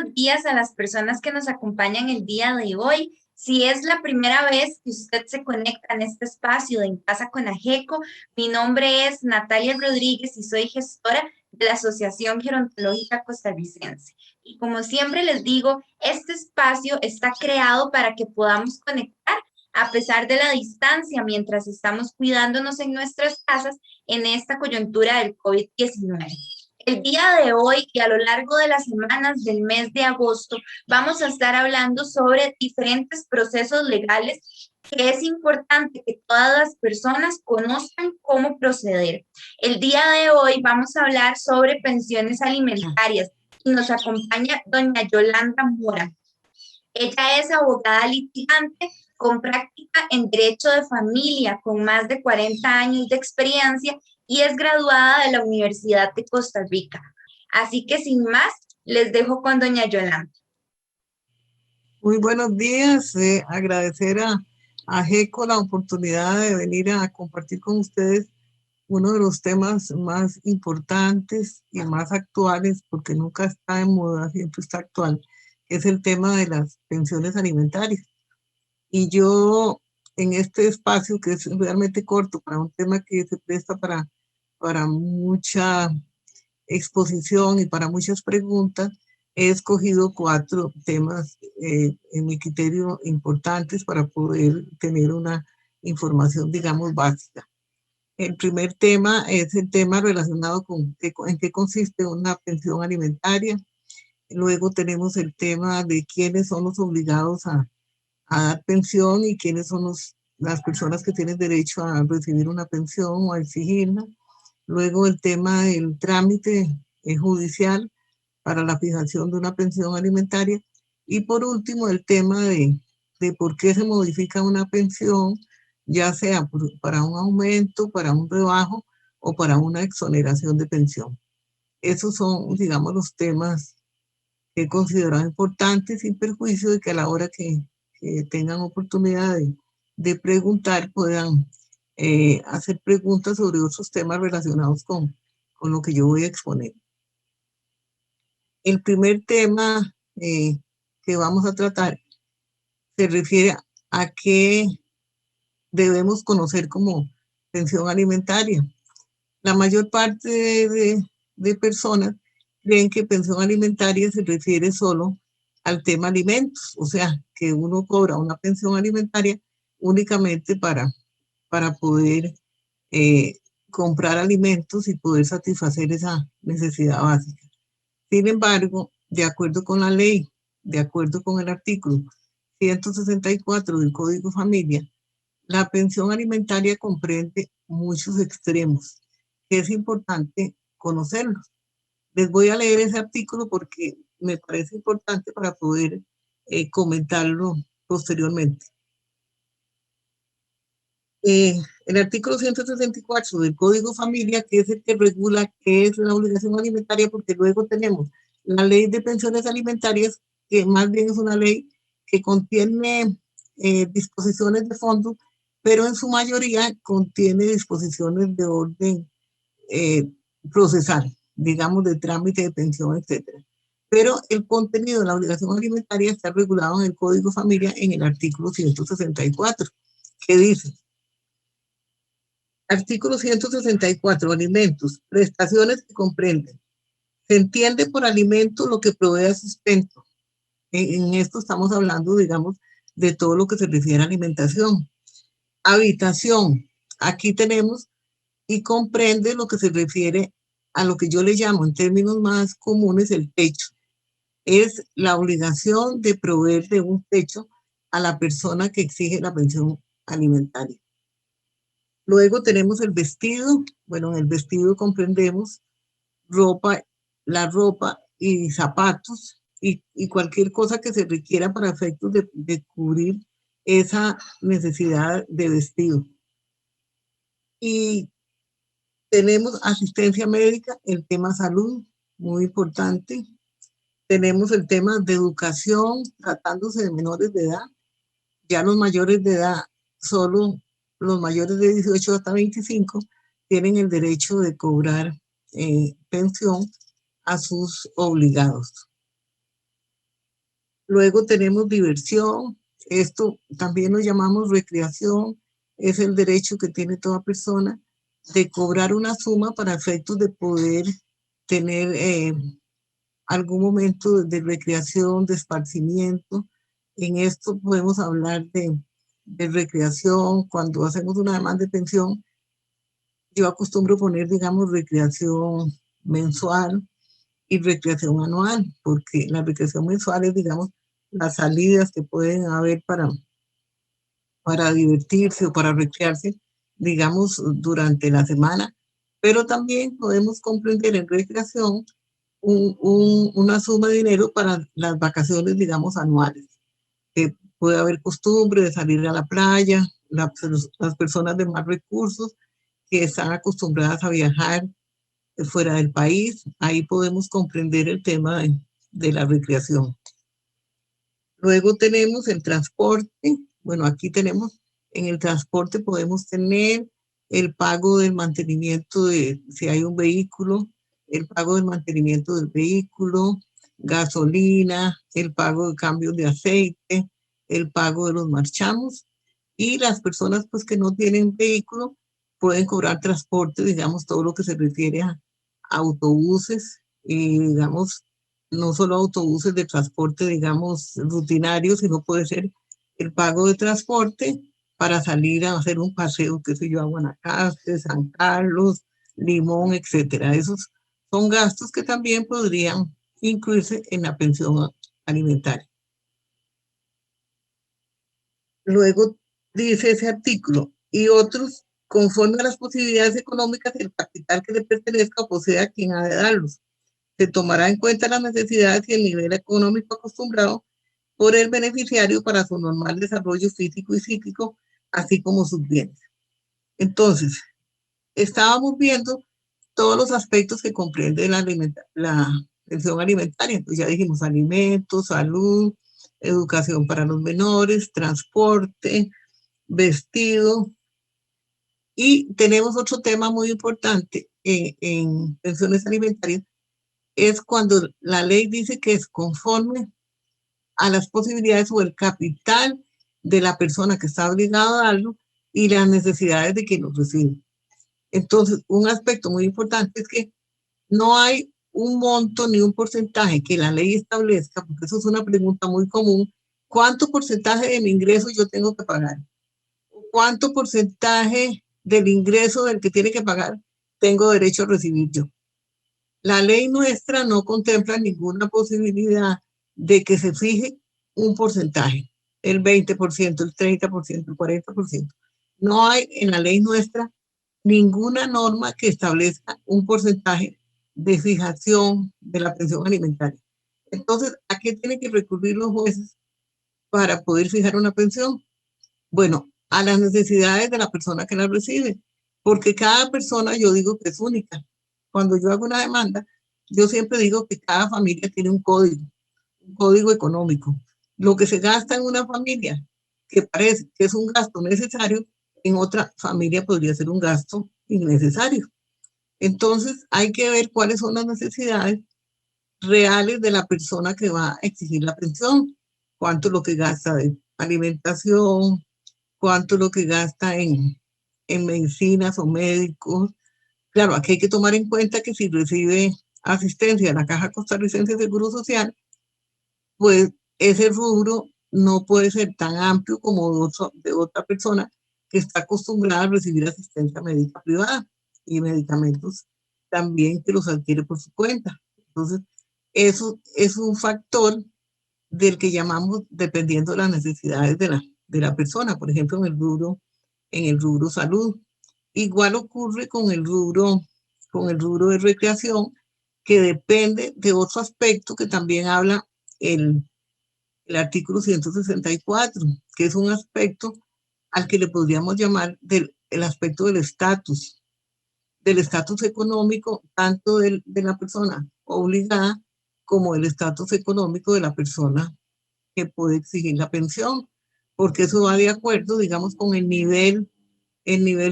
buenos días a las personas que nos acompañan el día de hoy. Si es la primera vez que usted se conecta en este espacio de En Casa con Ajeco, mi nombre es Natalia Rodríguez y soy gestora de la Asociación Gerontológica Costarricense. Y como siempre les digo, este espacio está creado para que podamos conectar a pesar de la distancia mientras estamos cuidándonos en nuestras casas en esta coyuntura del COVID-19. El día de hoy y a lo largo de las semanas del mes de agosto vamos a estar hablando sobre diferentes procesos legales que es importante que todas las personas conozcan cómo proceder. El día de hoy vamos a hablar sobre pensiones alimentarias y nos acompaña doña Yolanda Mora. Ella es abogada litigante con práctica en Derecho de Familia, con más de 40 años de experiencia y es graduada de la Universidad de Costa Rica. Así que sin más, les dejo con doña Yolanda. Muy buenos días, agradecer a GECO la oportunidad de venir a compartir con ustedes uno de los temas más importantes y más actuales, porque nunca está de moda, siempre está actual, que es el tema de las pensiones alimentarias. Y yo, en este espacio, que es realmente corto, para un tema que se presta para mucha exposición y para muchas preguntas, he escogido 4 temas en mi criterio importantes para poder tener una información, digamos, básica. El primer tema es el tema relacionado con en qué consiste una pensión alimentaria. Luego tenemos el tema de quiénes son los obligados a dar pensión y quiénes son las personas que tienen derecho a recibir una pensión o a exigirla. Luego el tema del trámite judicial para la fijación de una pensión alimentaria. Y por último, el tema de por qué se modifica una pensión, ya sea para un aumento, para un rebajo o para una exoneración de pensión. Esos son, digamos, los temas que he considerado importantes, sin perjuicio de que a la hora que tengan oportunidad de preguntar puedan hacer preguntas sobre otros temas relacionados con lo que yo voy a exponer. El primer tema que vamos a tratar se refiere a qué debemos conocer como pensión alimentaria. La mayor parte de personas creen que pensión alimentaria se refiere solo al tema alimentos, o sea, que uno cobra una pensión alimentaria únicamente para poder comprar alimentos y poder satisfacer esa necesidad básica. Sin embargo, de acuerdo con la ley, de acuerdo con el artículo 164 del Código Familia, la pensión alimentaria comprende muchos extremos, que es importante conocerlos. Les voy a leer ese artículo porque me parece importante para poder comentarlo posteriormente. El artículo 164 del Código Familia, que es el que regula qué es la obligación alimentaria, porque luego tenemos la Ley de Pensiones Alimentarias, que más bien es una ley que contiene disposiciones de fondo, pero en su mayoría contiene disposiciones de orden procesal, digamos, de trámite de pensión, etcétera. Pero el contenido de la obligación alimentaria está regulado en el Código Familia en el artículo 164, que dice: artículo 164, alimentos, prestaciones que comprenden. Se entiende por alimento lo que provee sustento. En esto estamos hablando, digamos, de todo lo que se refiere a alimentación. Habitación, aquí tenemos y comprende lo que se refiere a lo que yo le llamo en términos más comunes el techo. Es la obligación de proveer de un techo a la persona que exige la pensión alimentaria. Luego tenemos el vestido. Bueno, en el vestido comprendemos ropa, la ropa y zapatos y cualquier cosa que se requiera para efectos de cubrir esa necesidad de vestido. Y tenemos asistencia médica, el tema salud, muy importante. Tenemos el tema de educación, tratándose de menores de edad. Ya los mayores de edad, solo los mayores de 18 hasta 25, tienen el derecho de cobrar pensión a sus obligados. Luego tenemos diversión. Esto también lo llamamos recreación. Es el derecho que tiene toda persona de cobrar una suma para efectos de poder tener algún momento de recreación, de esparcimiento. En esto podemos hablar de recreación. Cuando hacemos una demanda de pensión, yo acostumbro poner, digamos, recreación mensual y recreación anual, porque la recreación mensual es, digamos, las salidas que pueden haber para divertirse o para recrearse, digamos, durante la semana, pero también podemos comprender en recreación una suma de dinero para las vacaciones, digamos, anuales. Puede haber costumbre de salir a la playa, las personas de más recursos que están acostumbradas a viajar fuera del país, ahí podemos comprender el tema de la recreación. Luego tenemos el transporte. Bueno, aquí tenemos, en el transporte podemos tener el pago del mantenimiento de, si hay un vehículo, el pago del mantenimiento del vehículo, gasolina, el pago de cambios de aceite, el pago de los marchamos, y las personas pues que no tienen vehículo pueden cobrar transporte, digamos, todo lo que se refiere a autobuses y digamos no solo autobuses de transporte, digamos, rutinario, sino puede ser el pago de transporte para salir a hacer un paseo, qué sé yo, a Guanacaste, San Carlos, Limón, etcétera. Esos son gastos que también podrían incluirse en la pensión alimentaria. Luego dice ese artículo, y otros, conforme a las posibilidades económicas, el capital que le pertenezca o posea quien ha de darlos. Se tomará en cuenta las necesidades y el nivel económico acostumbrado por el beneficiario para su normal desarrollo físico y psíquico, así como sus bienes. Entonces, estábamos viendo todos los aspectos que comprende la pensión alimentaria. Entonces ya dijimos alimentos, salud, educación para los menores, transporte, vestido. Y tenemos otro tema muy importante en pensiones alimentarias, es cuando la ley dice que es conforme a las posibilidades o el capital de la persona que está obligada a darlo y las necesidades de quien lo recibe. Entonces, un aspecto muy importante es que no hay un monto ni un porcentaje que la ley establezca, porque eso es una pregunta muy común. ¿Cuánto porcentaje de mi ingreso yo tengo que pagar? ¿Cuánto porcentaje del ingreso del que tiene que pagar tengo derecho a recibir yo? La ley nuestra no contempla ninguna posibilidad de que se fije un porcentaje, el 20%, el 30%, el 40%. No hay en la ley nuestra ninguna norma que establezca un porcentaje de fijación de la pensión alimentaria. Entonces, ¿a qué tienen que recurrir los jueces para poder fijar una pensión? Bueno, a las necesidades de la persona que la recibe, porque cada persona yo digo que es única. Cuando yo hago una demanda, yo siempre digo que cada familia tiene un código económico. Lo que se gasta en una familia, que parece que es un gasto necesario, en otra familia podría ser un gasto innecesario. Entonces hay que ver cuáles son las necesidades reales de la persona que va a exigir la pensión, cuánto es lo que gasta de alimentación, cuánto es lo que gasta en medicinas o médicos. Claro, aquí hay que tomar en cuenta que si recibe asistencia de la Caja Costarricense de Seguro Social, pues ese rubro no puede ser tan amplio como de otra persona que está acostumbrada a recibir asistencia médica privada y medicamentos también que los adquiere por su cuenta. Entonces, eso es un factor del que llamamos dependiendo de las necesidades de la persona, por ejemplo, en el rubro salud. Igual ocurre con el rubro de recreación, que depende de otro aspecto que también habla el artículo 164, que es un aspecto al que le podríamos llamar el aspecto del estatus económico, tanto de la persona obligada como el estatus económico de la persona que puede exigir la pensión, porque eso va de acuerdo, digamos, con el nivel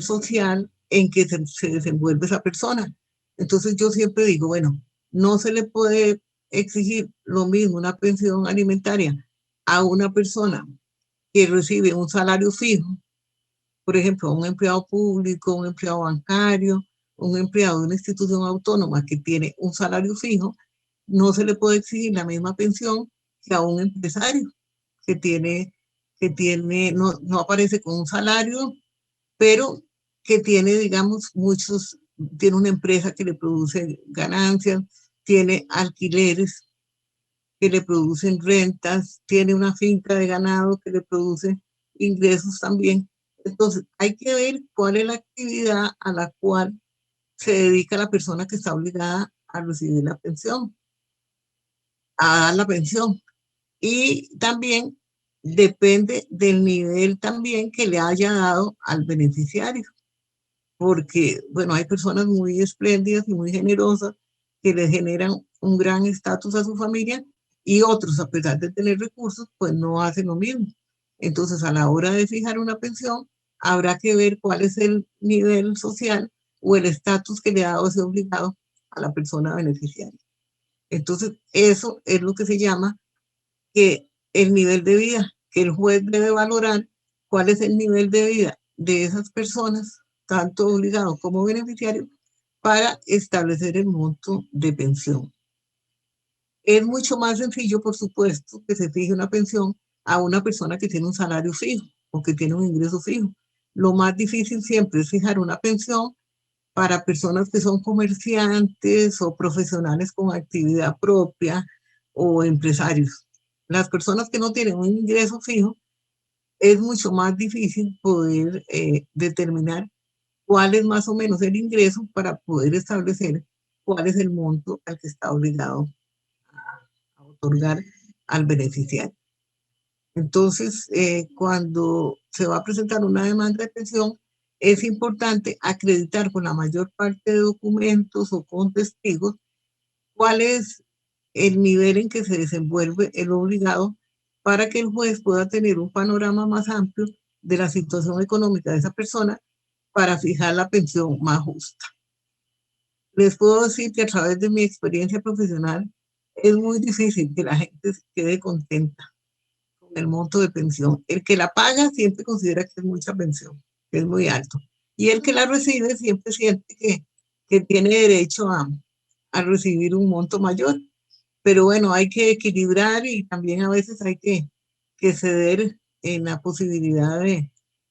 social en que se desenvuelve esa persona. Entonces yo siempre digo, bueno, no se le puede exigir lo mismo una pensión alimentaria a una persona que recibe un salario fijo, por ejemplo, un empleado público, un empleado bancario, un empleado de una institución autónoma que tiene un salario fijo, no se le puede exigir la misma pensión que a un empresario que no aparece con un salario, pero que tiene, digamos, tiene una empresa que le produce ganancias, tiene alquileres que le producen rentas, tiene una finca de ganado que le produce ingresos también. Entonces, hay que ver cuál es la actividad a la cual se dedica la persona que está obligada a recibir la pensión, a dar la pensión. Y también depende del nivel también que le haya dado al beneficiario, porque, bueno, hay personas muy espléndidas y muy generosas que le generan un gran estatus a su familia y otros, a pesar de tener recursos, pues no hacen lo mismo. Entonces, a la hora de fijar una pensión, habrá que ver cuál es el nivel social o el estatus que le ha dado ese obligado a la persona beneficiaria. Entonces, eso es lo que se llama que el nivel de vida, que el juez debe valorar cuál es el nivel de vida de esas personas, tanto obligados como beneficiarios, para establecer el monto de pensión. Es mucho más sencillo, por supuesto, que se fije una pensión a una persona que tiene un salario fijo o que tiene un ingreso fijo. Lo más difícil siempre es fijar una pensión para personas que son comerciantes o profesionales con actividad propia o empresarios. Las personas que no tienen un ingreso fijo, es mucho más difícil poder determinar cuál es más o menos el ingreso para poder establecer cuál es el monto al que está obligado a otorgar al beneficiario. Entonces, cuando se va a presentar una demanda de pensión, es importante acreditar con la mayor parte de documentos o con testigos cuál es el nivel en que se desenvuelve el obligado para que el juez pueda tener un panorama más amplio de la situación económica de esa persona para fijar la pensión más justa. Les puedo decir que a través de mi experiencia profesional es muy difícil que la gente quede contenta con el monto de pensión. El que la paga siempre considera que es mucha pensión, que es muy alto. Y el que la recibe siempre siente que tiene derecho a recibir un monto mayor. Pero bueno, hay que equilibrar y también a veces hay que ceder en la posibilidad de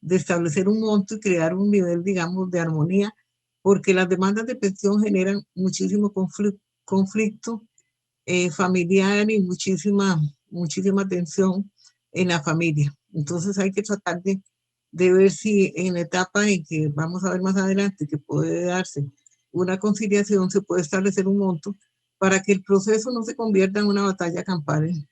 establecer un monto y crear un nivel, digamos, de armonía, porque las demandas de pensión generan muchísimo conflicto familiar y muchísima tensión en la familia. Entonces hay que tratar de ver si en la etapa en que vamos a ver más adelante que puede darse una conciliación, se puede establecer un monto para que el proceso no se convierta en una batalla campal en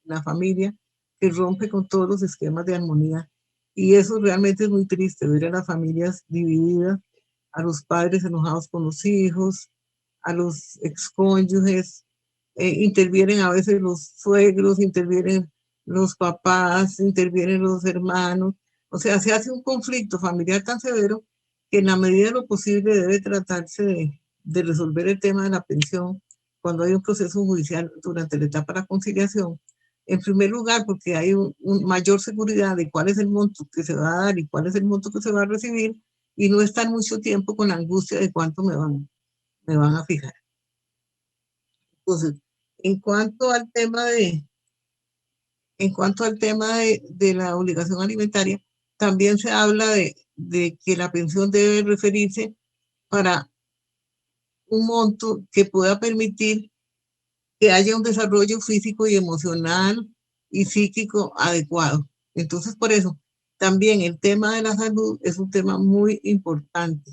la familia que rompe con todos los esquemas de armonía. Y eso realmente es muy triste, ver a las familias divididas, a los padres enojados con los hijos, a los excónyuges, intervienen a veces los suegros, intervienen los papás, intervienen los hermanos. O sea, se hace un conflicto familiar tan severo que en la medida de lo posible debe tratarse de resolver el tema de la pensión cuando hay un proceso judicial durante la etapa de la conciliación. En primer lugar, porque hay mayor seguridad de cuál es el monto que se va a dar y cuál es el monto que se va a recibir y no estar mucho tiempo con la angustia de cuánto me van a fijar. Entonces, en cuanto al tema de la obligación alimentaria, también se habla de que la pensión debe referirse para un monto que pueda permitir que haya un desarrollo físico y emocional y psíquico adecuado. Entonces, por eso, también el tema de la salud es un tema muy importante,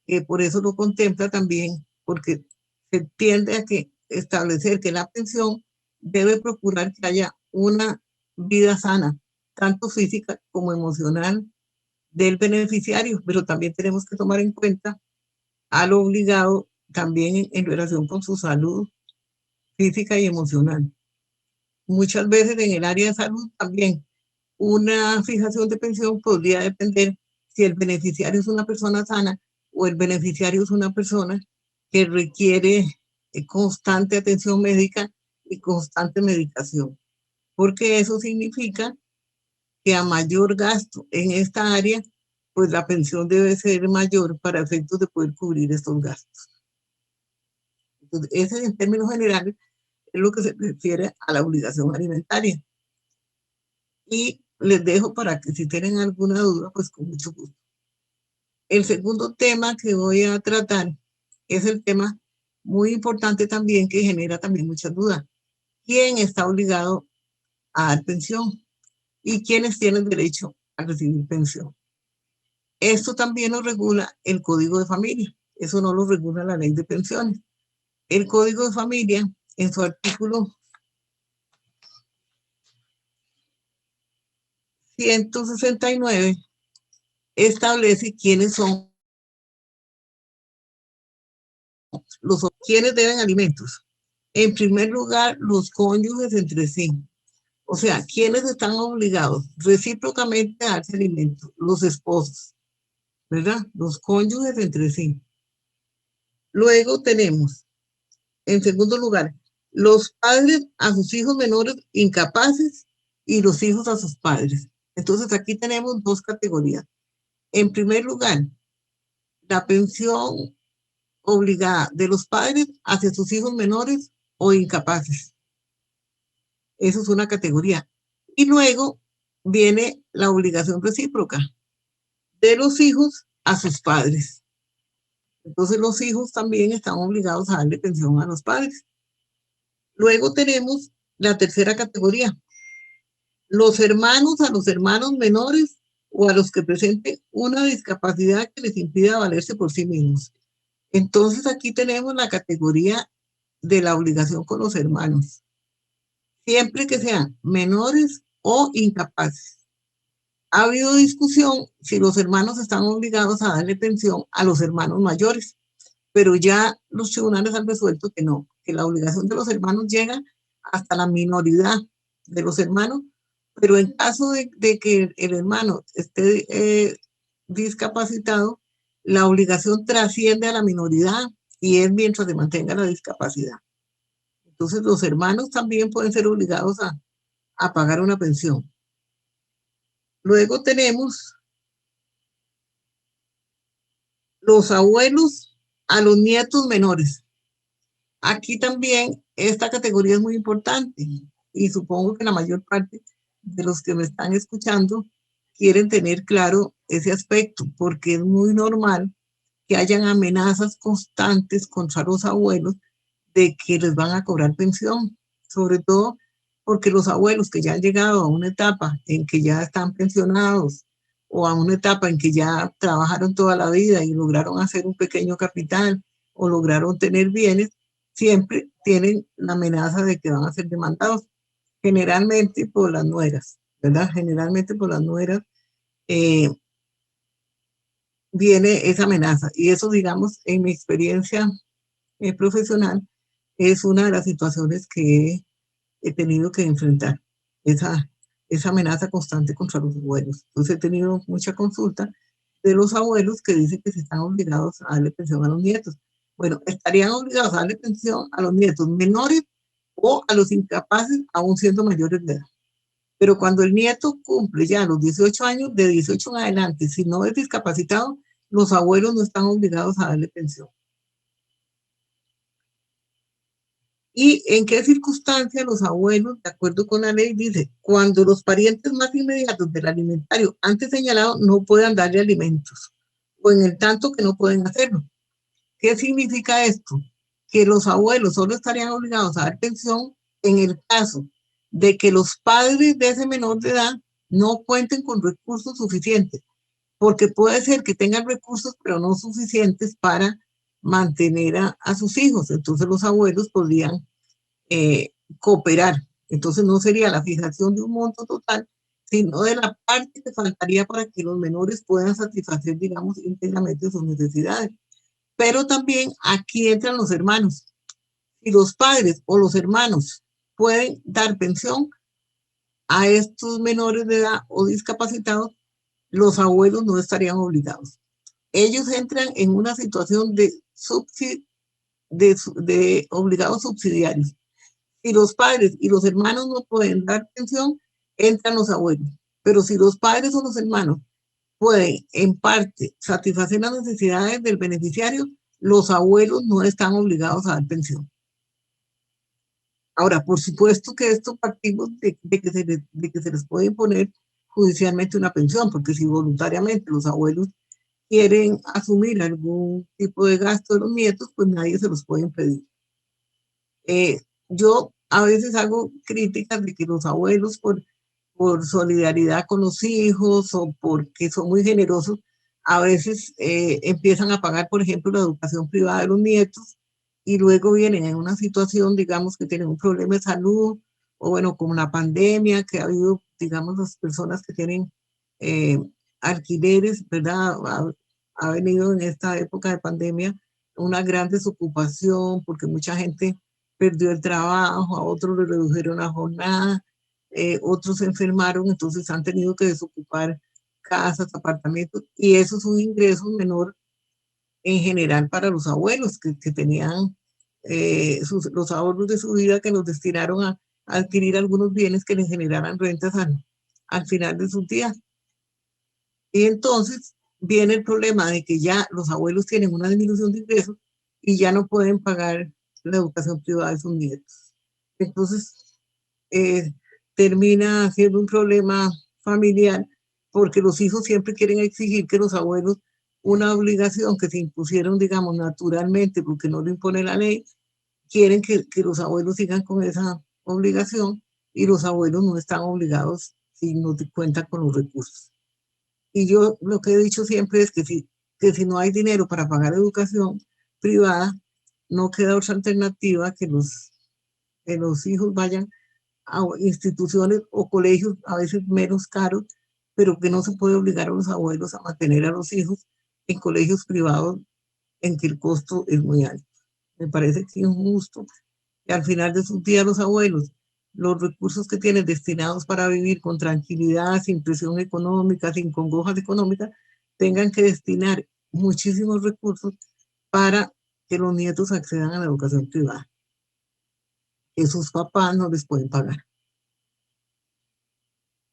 que por eso lo contempla también, porque se tiende a que establecer que la pensión debe procurar que haya una vida sana, tanto física como emocional del beneficiario, pero también tenemos que tomar en cuenta al obligado también en relación con su salud física y emocional. Muchas veces en el área de salud también una fijación de pensión podría depender si el beneficiario es una persona sana o el beneficiario es una persona que requiere constante atención médica y constante medicación. porque eso significa que a mayor gasto en esta área, pues la pensión debe ser mayor para efectos de poder cubrir estos gastos. Entonces, ese en términos generales es lo que se refiere a la obligación alimentaria. Y les dejo para que si tienen alguna duda, pues con mucho gusto. El segundo tema que voy a tratar es el tema muy importante también que genera también muchas dudas. ¿Quién está obligado a dar pensión? ¿Y quiénes tienen derecho a recibir pensión? Esto también lo regula el Código de Familia. Eso no lo regula la Ley de Pensiones. El Código de Familia, en su artículo 169, establece quiénes son quienes deben alimentos. En primer lugar, los cónyuges entre sí. O sea, quienes están obligados recíprocamente a darse alimentos, los esposos, ¿verdad? Los cónyuges entre sí. Luego tenemos, en segundo lugar, los padres a sus hijos menores incapaces y los hijos a sus padres. Entonces aquí tenemos dos categorías. En primer lugar, la pensión obligada de los padres hacia sus hijos menores o incapaces. Eso es una categoría. Y luego viene la obligación recíproca de los hijos a sus padres. Entonces los hijos también están obligados a darle pensión a los padres. Luego tenemos la tercera categoría, los hermanos a los hermanos menores o a los que presenten una discapacidad que les impida valerse por sí mismos. Entonces aquí tenemos la categoría de la obligación con los hermanos, siempre que sean menores o incapaces. Ha habido discusión si los hermanos están obligados a darle pensión a los hermanos mayores, pero ya los tribunales han resuelto que no, que la obligación de los hermanos llega hasta la minoridad de los hermanos, pero en caso de que el hermano esté discapacitado, la obligación trasciende a la minoridad y es mientras se mantenga la discapacidad. Entonces los hermanos también pueden ser obligados a pagar una pensión. Luego tenemos los abuelos a los nietos menores. Aquí también esta categoría es muy importante y supongo que la mayor parte de los que me están escuchando quieren tener claro ese aspecto, porque es muy normal que hayan amenazas constantes contra los abuelos de que les van a cobrar pensión, sobre todo porque los abuelos que ya han llegado a una etapa en que ya están pensionados o a una etapa en que ya trabajaron toda la vida y lograron hacer un pequeño capital o lograron tener bienes, siempre tienen la amenaza de que van a ser demandados, generalmente por las nueras, ¿verdad? Generalmente por las nueras viene esa amenaza. Y eso, digamos, en mi experiencia profesional, es una de las situaciones que he tenido que enfrentar, esa amenaza constante contra los abuelos. Entonces he tenido mucha consulta de los abuelos que dicen que se están obligados a darle pensión a los nietos. Bueno, estarían obligados a darle pensión a los nietos menores o a los incapaces aún siendo mayores de edad. Pero cuando el nieto cumple ya los 18 años, de 18 en adelante, si no es discapacitado, los abuelos no están obligados a darle pensión. ¿Y en qué circunstancias los abuelos, de acuerdo con la ley, dice, cuando los parientes más inmediatos del alimentario antes señalado no puedan darle alimentos, o en el tanto que no pueden hacerlo? ¿Qué significa esto? Que los abuelos solo estarían obligados a dar pensión en el caso de que los padres de ese menor de edad no cuenten con recursos suficientes, porque puede ser que tengan recursos, pero no suficientes para mantener a sus hijos. Entonces los abuelos podrían cooperar. Entonces no sería la fijación de un monto total, sino de la parte que faltaría para que los menores puedan satisfacer, digamos, íntegramente sus necesidades. Pero también aquí entran los hermanos. Si los padres o los hermanos pueden dar pensión a estos menores de edad o discapacitados, los abuelos no estarían obligados. Ellos entran en una situación de obligados subsidiarios. Si los padres y los hermanos no pueden dar pensión, entran los abuelos. Pero si los padres o los hermanos pueden, en parte, satisfacer las necesidades del beneficiario, los abuelos no están obligados a dar pensión. Ahora, por supuesto que esto partimos de que se les puede imponer judicialmente una pensión, porque si voluntariamente los abuelos quieren asumir algún tipo de gasto de los nietos, pues nadie se los puede impedir. Yo a veces hago críticas de que los abuelos, por solidaridad con los hijos o porque son muy generosos, a veces empiezan a pagar, por ejemplo, la educación privada de los nietos y luego vienen en una situación, digamos, que tienen un problema de salud o bueno, como la pandemia, que ha habido, digamos, las personas que tienen eh, alquileres, ¿verdad? Ha venido en esta época de pandemia una gran desocupación porque mucha gente perdió el trabajo, a otros le redujeron la jornada, otros se enfermaron, entonces han tenido que desocupar casas, apartamentos, y eso es un ingreso menor en general para los abuelos que tenían los ahorros de su vida que los destinaron a adquirir algunos bienes que les generaran rentas al final de sus días. Y entonces viene el problema de que ya los abuelos tienen una disminución de ingresos y ya no pueden pagar la educación privada de sus nietos. Entonces, eh, termina siendo un problema familiar porque los hijos siempre quieren exigir que los abuelos, una obligación que se impusieron, digamos, naturalmente, porque no lo impone la ley, quieren que los abuelos sigan con esa obligación y los abuelos no están obligados si no cuentan con los recursos. Y yo lo que he dicho siempre es que si no hay dinero para pagar educación privada, no queda otra alternativa que los hijos vayan a instituciones o colegios a veces menos caros, pero que no se puede obligar a los abuelos a mantener a los hijos en colegios privados en que el costo es muy alto. Me parece que es injusto que al final de sus días los abuelos, los recursos que tienen destinados para vivir con tranquilidad, sin presión económica, sin congojas económicas, tengan que destinar muchísimos recursos para que los nietos accedan a la educación privada, que sus papás no les pueden pagar.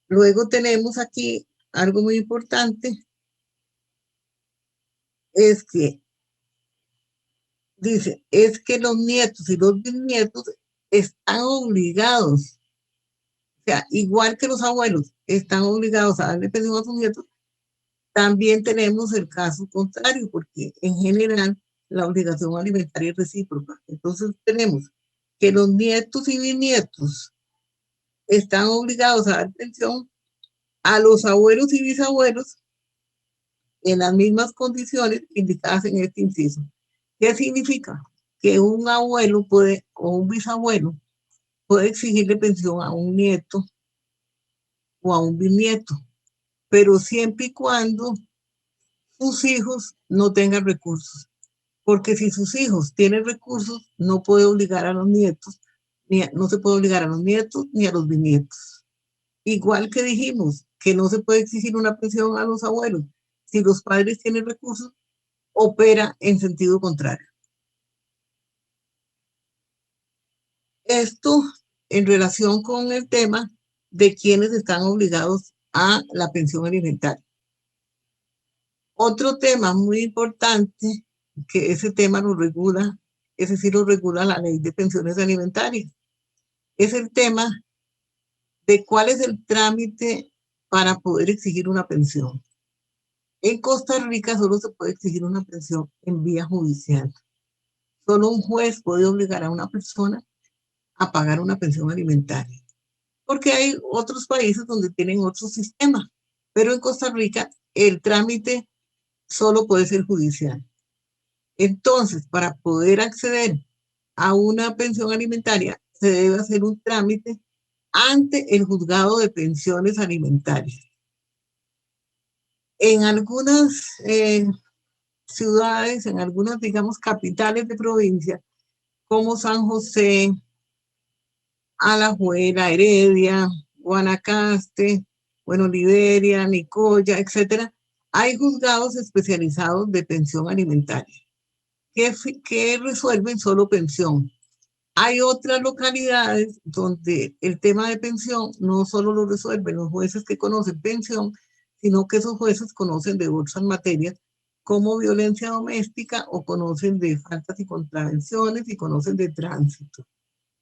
Luego tenemos aquí algo muy importante, es que dice, es que los nietos y los bisnietos están obligados, o sea, igual que los abuelos están obligados a darle pensión a sus nietos, también tenemos el caso contrario, porque en general la obligación alimentaria es recíproca. Entonces tenemos que los nietos y bisnietos están obligados a dar pensión a los abuelos y bisabuelos en las mismas condiciones indicadas en este inciso. ¿Qué significa? Que un abuelo puede, o un bisabuelo, puede exigirle pensión a un nieto o a un bisnieto, pero siempre y cuando sus hijos no tengan recursos. Porque si sus hijos tienen recursos, no puede obligar a los nietos, no se puede obligar a los nietos ni a los bisnietos. Igual que dijimos que no se puede exigir una pensión a los abuelos. Si los padres tienen recursos, opera en sentido contrario. Esto en relación con el tema de quienes están obligados a la pensión alimentaria. Otro tema muy importante, que ese tema lo regula, ese sí lo regula la ley de pensiones alimentarias, es el tema de cuál es el trámite para poder exigir una pensión. En Costa Rica solo se puede exigir una pensión en vía judicial. Solo un juez puede obligar a una persona a pagar una pensión alimentaria, porque hay otros países donde tienen otro sistema, pero en Costa Rica el trámite solo puede ser judicial. Entonces, para poder acceder a una pensión alimentaria, se debe hacer un trámite ante el juzgado de pensiones alimentarias. En algunas ciudades, en algunas, digamos, capitales de provincia, como San José, Alajuela, Heredia, Guanacaste, bueno, Liberia, Nicoya, etcétera, hay juzgados especializados de pensión alimentaria que resuelven solo pensión. Hay otras localidades donde el tema de pensión no solo lo resuelven los jueces que conocen pensión, sino que esos jueces conocen de otras materias como violencia doméstica o conocen de faltas y contravenciones y conocen de tránsito.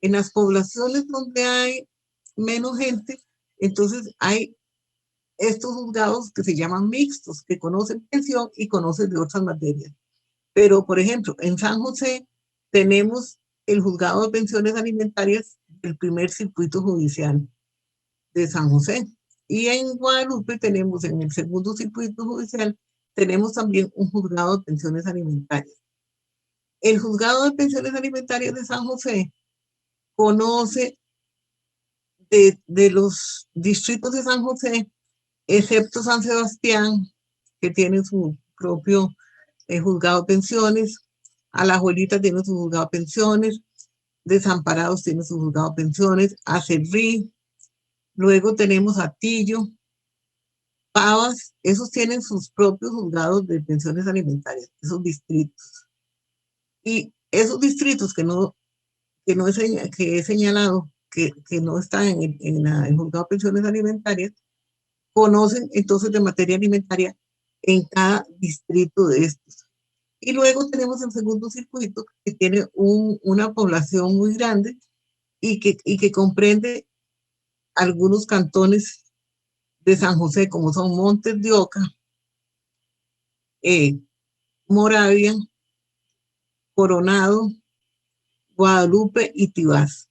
En las poblaciones donde hay menos gente, entonces hay estos juzgados que se llaman mixtos, que conocen pensión y conocen de otras materias. Pero, por ejemplo, en San José tenemos el juzgado de pensiones alimentarias del primer circuito judicial de San José. Y en Guadalupe tenemos, en el segundo circuito judicial, tenemos también un juzgado de pensiones alimentarias. El juzgado de pensiones alimentarias de San José conoce de los distritos de San José, excepto San Sebastián, que tiene su propio juzgado de pensiones, Alajuelita tiene su juzgado de pensiones, Desamparados tiene su juzgado de pensiones, Acerrí, luego tenemos Atillo, Pavas, esos tienen sus propios juzgados de pensiones alimentarias, esos distritos. Y esos distritos que he señalado que no están en el juzgado de pensiones alimentarias, conocen entonces de materia alimentaria en cada distrito de estos. Y luego tenemos el segundo circuito que tiene una población muy grande y que comprende algunos cantones de San José, como son Montes de Oca, Moravia, Coronado, Guadalupe y Tibás.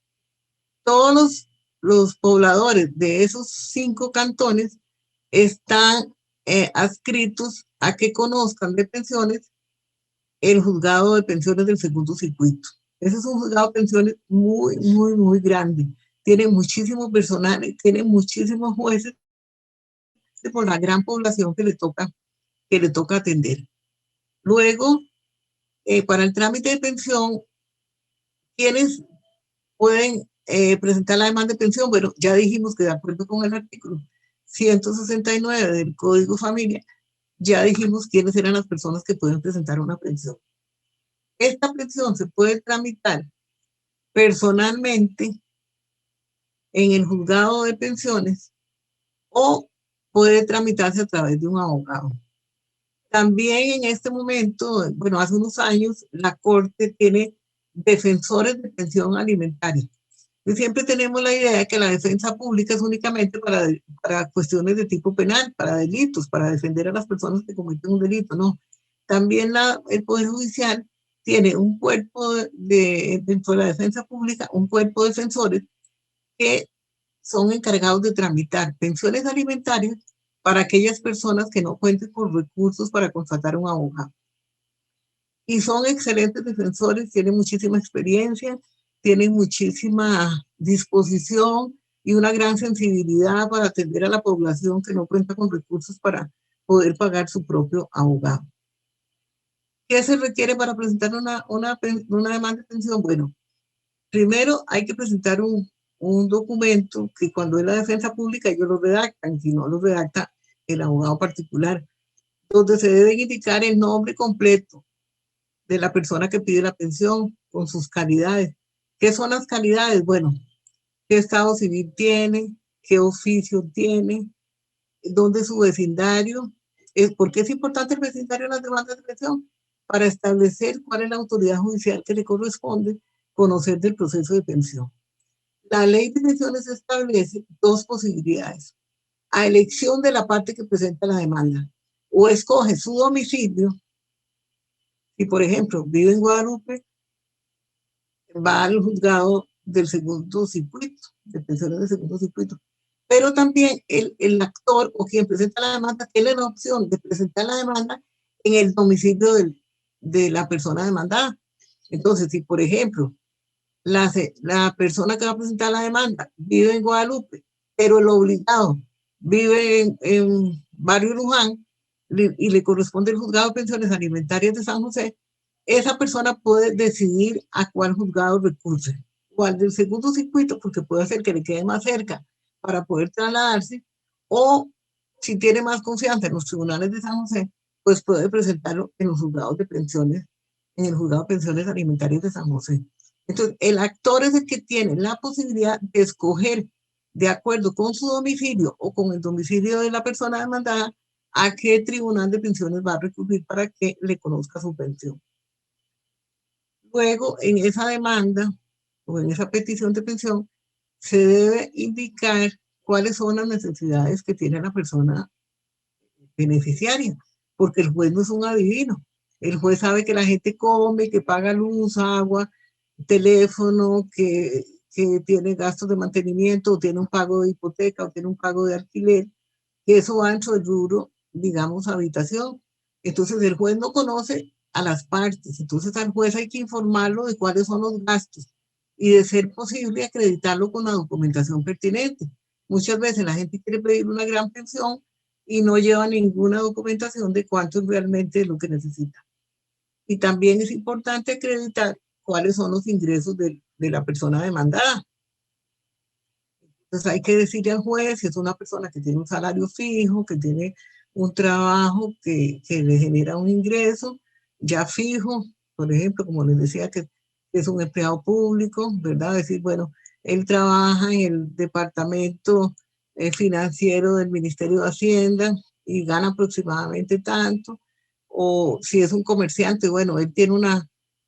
Todos los pobladores de esos 5 cantones están adscritos a que conozcan de pensiones el juzgado de pensiones del segundo circuito. Ese es un juzgado de pensiones muy, muy, muy grande. Tiene muchísimo personal, tiene muchísimos jueces por la gran población que le toca atender. Luego, para el trámite de pensión, ¿quiénes pueden presentar la demanda de pensión? Bueno, ya dijimos que de acuerdo con el artículo 169 del Código Familia, ya dijimos quiénes eran las personas que pueden presentar una pensión. Esta pensión se puede tramitar personalmente en el juzgado de pensiones o puede tramitarse a través de un abogado. También en este momento, bueno, hace unos años, la Corte tiene defensores de pensión alimentaria. Y siempre tenemos la idea de que la defensa pública es únicamente para cuestiones de tipo penal, para delitos, para defender a las personas que cometen un delito, no. También el Poder Judicial tiene un cuerpo dentro de la defensa pública, un cuerpo de defensores que son encargados de tramitar pensiones alimentarias para aquellas personas que no cuenten con recursos para contratar un abogado. Y son excelentes defensores, tienen muchísima experiencia, tienen muchísima disposición y una gran sensibilidad para atender a la población que no cuenta con recursos para poder pagar su propio abogado. ¿Qué se requiere para presentar una demanda de pensión? Bueno, primero hay que presentar un documento que cuando es la defensa pública ellos lo redactan, si no lo redacta el abogado particular, donde se debe indicar el nombre completo de la persona que pide la pensión con sus calidades. ¿Qué son las calidades? Bueno, qué estado civil tiene, qué oficio tiene, dónde es su vecindario. ¿Por qué es importante el vecindario en las demandas de pensión? Para establecer cuál es la autoridad judicial que le corresponde conocer del proceso de pensión. La ley de pensiones establece 2 posibilidades. A elección de la parte que presenta la demanda. O escoge su domicilio. Si, por ejemplo, vive en Guadalupe, va al juzgado del segundo circuito, de pensiones del segundo circuito. Pero también el actor o quien presenta la demanda tiene la opción de presentar la demanda en el domicilio de la persona demandada. Entonces, si, por ejemplo, la persona que va a presentar la demanda vive en Guadalupe, pero el obligado vive en Barrio Luján y le corresponde el juzgado de pensiones alimentarias de San José, esa persona puede decidir a cuál juzgado recurre, o al del segundo circuito, porque puede ser que le quede más cerca para poder trasladarse, o si tiene más confianza en los tribunales de San José, pues puede presentarlo en los juzgados de pensiones, en el juzgado de pensiones alimentarias de San José. Entonces, el actor es el que tiene la posibilidad de escoger, de acuerdo con su domicilio o con el domicilio de la persona demandada, a qué tribunal de pensiones va a recurrir para que le conozca su pensión. Luego, en esa demanda o en esa petición de pensión, se debe indicar cuáles son las necesidades que tiene la persona beneficiaria, porque el juez no es un adivino. El juez sabe que la gente come, que paga luz, agua, teléfono, que tiene gastos de mantenimiento, o tiene un pago de hipoteca, o tiene un pago de alquiler, que eso va dentro del rubro, digamos, habitación. Entonces el juez no conoce a las partes, entonces al juez hay que informarlo de cuáles son los gastos y de ser posible acreditarlo con la documentación pertinente. Muchas veces la gente quiere pedir una gran pensión y no lleva ninguna documentación de cuánto es realmente lo que necesita. Y también es importante acreditar cuáles son los ingresos de la persona demandada. Entonces hay que decirle al juez si es una persona que tiene un salario fijo, que tiene un trabajo que le genera un ingreso ya fijo, por ejemplo, como les decía, que es un empleado público, ¿verdad? Decir, bueno, él trabaja en el departamento financiero del Ministerio de Hacienda y gana aproximadamente tanto, o si es un comerciante, bueno, él tiene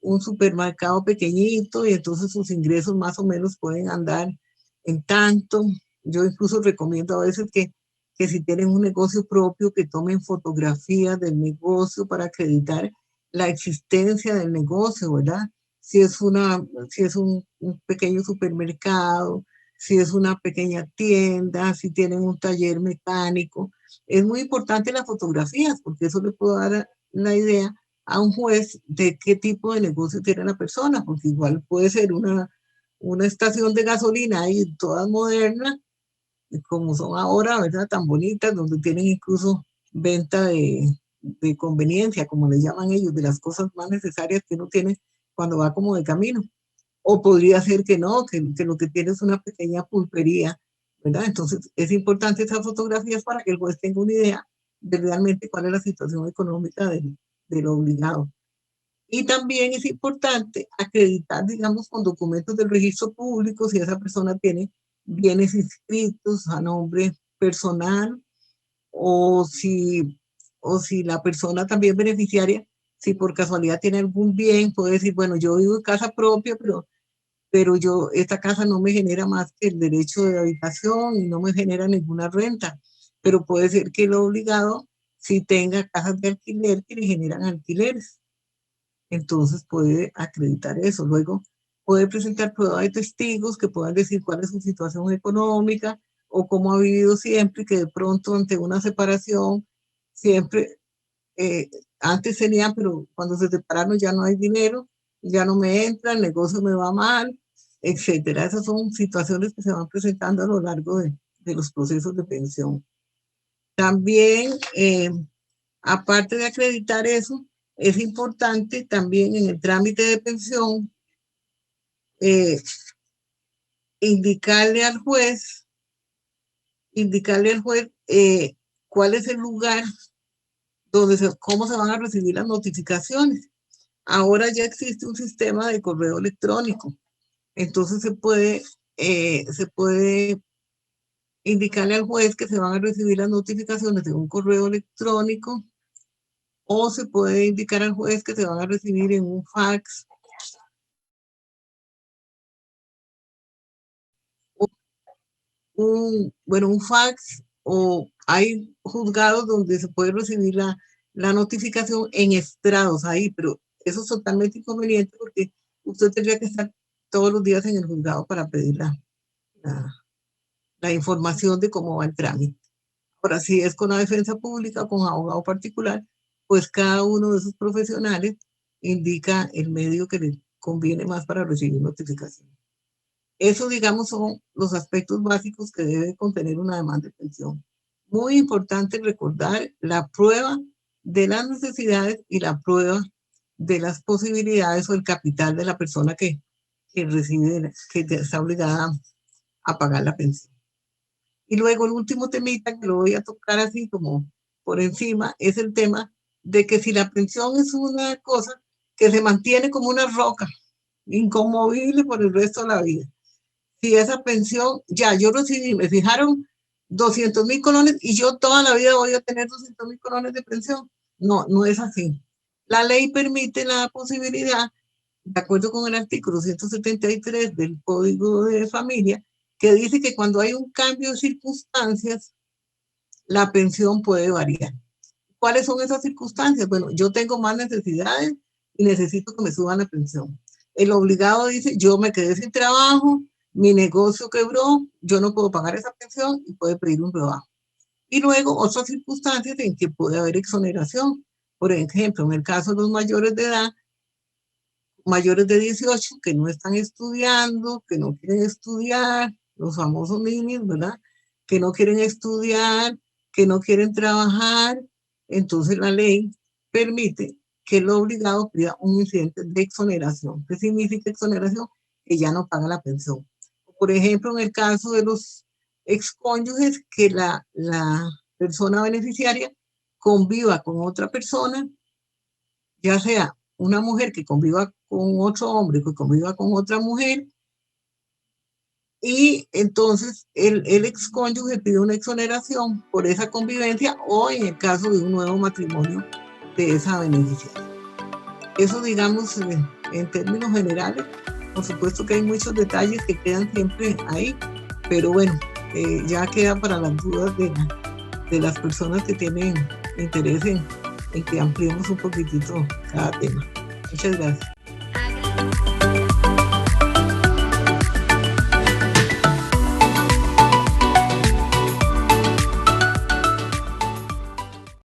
un supermercado pequeñito y entonces sus ingresos más o menos pueden andar en tanto. Yo incluso recomiendo a veces que si tienen un negocio propio, que tomen fotografías del negocio para acreditar la existencia del negocio, ¿verdad? Si es un pequeño supermercado, si es una pequeña tienda, si tienen un taller mecánico. Es muy importante las fotografías porque eso le puede dar la idea a un juez de qué tipo de negocio tiene la persona, porque igual puede ser una estación de gasolina ahí todas modernas, como son ahora, ¿verdad? Tan bonitas, donde tienen incluso venta de conveniencia, como les llaman ellos, de las cosas más necesarias que uno tiene cuando va como de camino. O podría ser que no, que lo que tiene es una pequeña pulpería, ¿verdad? Entonces es importante esas fotografías para que el juez tenga una idea de realmente cuál es la situación económica del obligado. Y también es importante acreditar, digamos, con documentos del registro público si esa persona tiene bienes inscritos a nombre personal o o si la persona también beneficiaria, si por casualidad tiene algún bien, puede decir, bueno, yo vivo en casa propia, pero esta casa no me genera más que el derecho de habitación y no me genera ninguna renta. Pero puede ser que el obligado sí tenga casas de alquiler que le generan alquileres. Entonces puede acreditar eso. Luego puede presentar pruebas de testigos que puedan decir cuál es su situación económica o cómo ha vivido siempre, que de pronto ante una separación siempre, eh, antes tenían, pero cuando se separaron ya no hay dinero, ya no me entra, el negocio me va mal, etcétera. Esas son situaciones que se van presentando a lo largo de los procesos de pensión. También, aparte de acreditar eso, es importante también en el trámite de pensión eh, indicarle al juez, indicarle al juez cuál es el lugar cómo se van a recibir las notificaciones. Ahora ya existe un sistema de correo electrónico, entonces se puede indicarle al juez que se van a recibir las notificaciones de un correo electrónico o se puede indicar al juez que se van a recibir en un fax, un fax, o hay juzgados donde se puede recibir la notificación en estrados ahí, pero eso es totalmente inconveniente porque usted tendría que estar todos los días en el juzgado para pedir la, la información de cómo va el trámite. Ahora, si es con la defensa pública o con abogado particular, pues cada uno de esos profesionales indica el medio que le conviene más para recibir notificación. Eso, digamos, son los aspectos básicos que debe contener una demanda de pensión. Muy importante recordar la prueba de las necesidades y la prueba de las posibilidades o el capital de la persona que recibe, que está obligada a pagar la pensión. Y luego el último temita que lo voy a tocar así como por encima es el tema de que si la pensión es una cosa que se mantiene como una roca, inconmovible por el resto de la vida. Si esa pensión, ya yo recibí, me fijaron 200.000 colones y yo toda la vida voy a tener 200.000 colones de pensión. No, no es así. La ley permite la posibilidad, de acuerdo con el artículo 173 del Código de Familia, que dice que cuando hay un cambio de circunstancias, la pensión puede variar. ¿Cuáles son esas circunstancias? Bueno, yo tengo más necesidades y necesito que me suban la pensión. El obligado dice, yo me quedé sin trabajo, mi negocio quebró, yo no puedo pagar esa pensión y puede pedir un rebajo. Y luego otras circunstancias en que puede haber exoneración. Por ejemplo, en el caso de los mayores de edad, mayores de 18 que no están estudiando, que no quieren estudiar, los famosos niños, ¿verdad? Que no quieren estudiar, que no quieren trabajar. Entonces la ley permite que el obligado pida un incidente de exoneración. ¿Qué significa exoneración? Que ya no paga la pensión. Por ejemplo, en el caso de los excónyuges, que la persona beneficiaria conviva con otra persona, ya sea una mujer que conviva con otro hombre, que conviva con otra mujer, y entonces el excónyuge pide una exoneración por esa convivencia o en el caso de un nuevo matrimonio de esa beneficiaria. Eso, digamos, en términos generales. Por supuesto que hay muchos detalles que quedan siempre ahí, pero bueno, ya queda para las dudas de las personas que tienen interés en que ampliemos un poquitito cada tema. Muchas gracias.